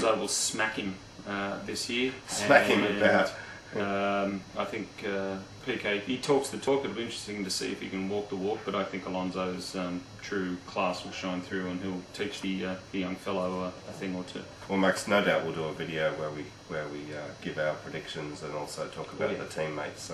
Alonso will smack him this year. Smack him about. I think PK, he talks the talk. It'll be interesting to see if he can walk the walk, but I think Alonso's true class will shine through and he'll teach the young fellow a thing or two. Well, Max, no doubt we'll do a video where we give our predictions and also talk about the teammates,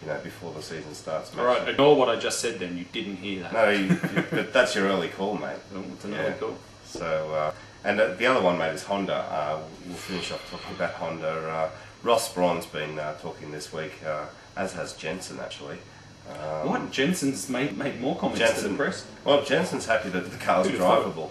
you know, before the season starts. Max. All right, ignore what I just said then, you didn't hear that. No, but that's your early call, mate. Oh, it's an early call. So, and the other one, mate, is Honda. We'll finish off talking about Honda. Ross Brawn's been talking this week, as has Jensen actually. What? Jensen's made more comments to the press? Well, Jensen's happy that the car's drivable.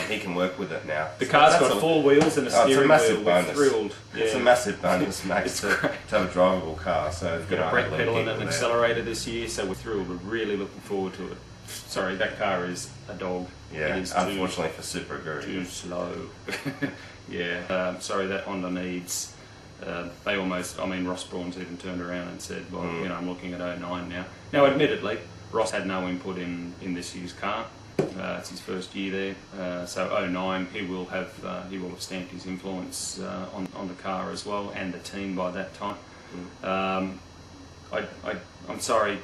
He can work with it now. The car's got 4 wheels and a steering wheel. We're thrilled. It's a massive bonus, Max, to have a drivable car. So we've got a brake pedal and an accelerator this year, so we're thrilled. We're really looking forward to it. Sorry, that car is a dog. Yeah, it is unfortunately for Super Guru. Too slow. Yeah, sorry, that Honda needs... they almost, I mean, Ross Brawn's even turned around and said, well, you know, I'm looking at 09 now. Now, admittedly, Ross had no input in this year's car. It's his first year there. So 09, he will have stamped his influence on the car as well and the team by that time. I'm sorry,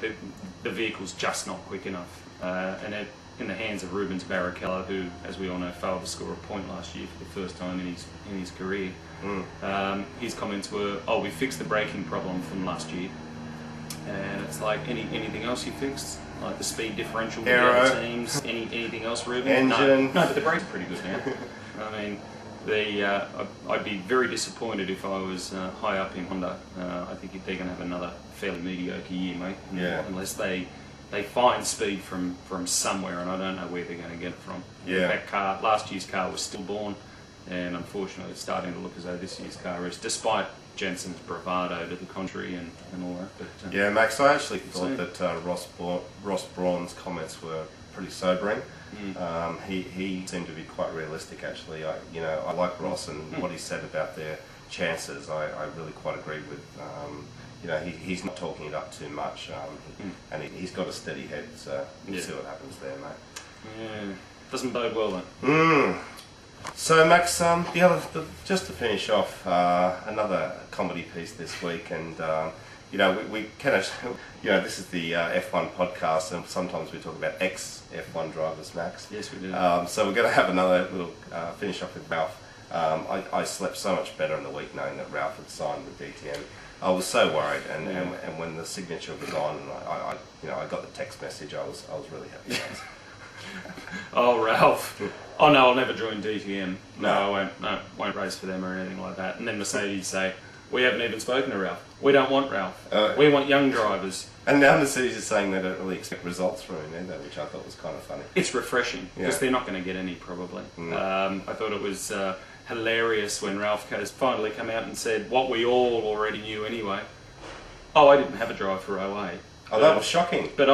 the vehicle's just not quick enough. And in the hands of Rubens Barrichello, who, as we all know, failed to score a point last year for the first time in his career. His comments were, "Oh, we fixed the braking problem from last year," and it's like, anything else you fixed? Like the speed differential with the other teams? Anything else, Ruben? Engine? No, but the brakes are pretty good now. I mean, I'd be very disappointed if I was high up in Honda. I think they're going to have another fairly mediocre year, mate. Yeah. Unless they find speed from somewhere, and I don't know where they're going to get it from. Yeah. That car, last year's car was stillborn, and unfortunately it's starting to look as though this year's car is, despite Jensen's bravado to the contrary and all that. But, yeah, Max, I actually thought that Ross Brawn's comments were pretty sobering. He seemed to be quite realistic, actually. I like Ross and what he said about their chances. I really quite agree with. You know, he's not talking it up too much, and he's got a steady head, so we'll see what happens there, mate. Yeah, doesn't bode well then. So Max, just to finish off, another comedy piece this week, and you know, we kind of, you know, this is the F1 podcast, and sometimes we talk about ex-F1 drivers, Max. Yes, we do. So we're going to have another little finish off with Ralph. I slept so much better in the week knowing that Ralph had signed with DTM. I was so worried, and when the signature was on, I got the text message. I was really happy. Oh, Ralph. Oh no, I'll never join DTM. No, I won't race for them or anything like that. And then Mercedes say, we haven't even spoken to Ralph. We don't want Ralph. We want young drivers. And now Mercedes is saying they don't really expect results from him either, which I thought was kind of funny. It's refreshing, because they're not going to get any, probably. I thought it was hilarious when Ralph has finally come out and said what we all already knew anyway. Oh, I didn't have a drive for 08. Oh, that was shocking. But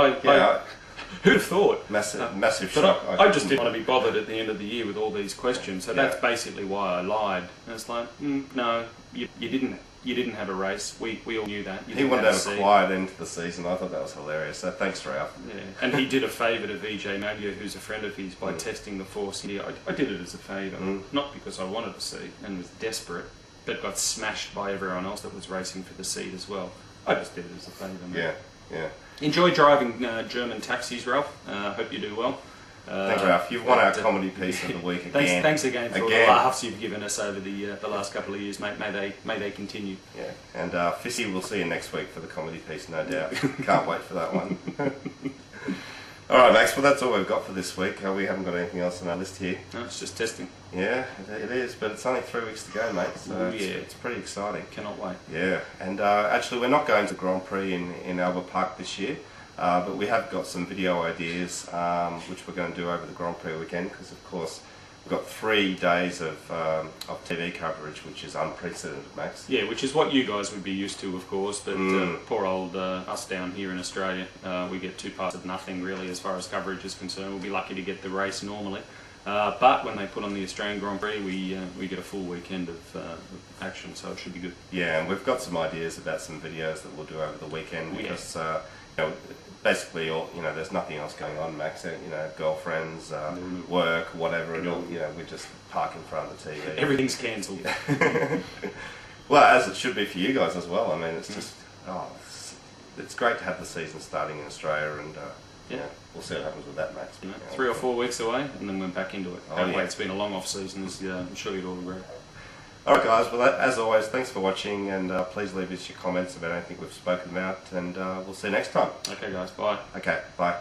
who'd have thought? Massive shock. I just didn't want to be bothered at the end of the year with all these questions, so that's basically why I lied. And it's like, no, you didn't have a race. We all knew that. He wanted to have a quiet end to the season. I thought that was hilarious. So thanks, Ralph. Yeah, and he did a favour to VJ Maglia, who's a friend of his, by testing the Force India. I did it as a favour, not because I wanted to see and was desperate, but got smashed by everyone else that was racing for the seat as well. I just did it as a favour. Yeah. Enjoy driving German taxis, Ralph. Hope you do well. Thanks, Ralph. You've won our comedy piece of the week again. Thanks again for all the laughs you've given us over the last couple of years, mate. May they continue. Yeah, and Fissy, we'll see you next week for the comedy piece, no doubt. Can't wait for that one. All right, Max. Well, that's all we've got for this week. We haven't got anything else on our list here. No, it's just testing. Yeah, it is, but it's only 3 weeks to go, mate. So it's pretty exciting. Cannot wait. Yeah, and actually, we're not going to Grand Prix in Albert Park this year. But we have got some video ideas which we're going to do over the Grand Prix weekend, because of course we've got 3 days of TV coverage, which is unprecedented, Max. Yeah, which is what you guys would be used to, of course, but poor old us down here in Australia, we get 2 parts of nothing really as far as coverage is concerned. We'll be lucky to get the race normally. But when they put on the Australian Grand Prix, we get a full weekend of action, so it should be good. Yeah, and we've got some ideas about some videos that we'll do over the weekend, because you know, basically, there's nothing else going on, Max. You know, girlfriends, work, whatever. We're just park in front of the TV. Everything's cancelled. Well, as it should be for you guys as well. I mean, it's just, it's great to have the season starting in Australia, and we'll see what happens with that, Max. 3 or 4 weeks away, and then we're back into it. Oh, yeah. It's been a long off season, as I'm sure you'd all agree. Alright guys, well as always, thanks for watching, and please leave us your comments about anything we've spoken about, and we'll see you next time. Okay guys, bye. Okay, bye.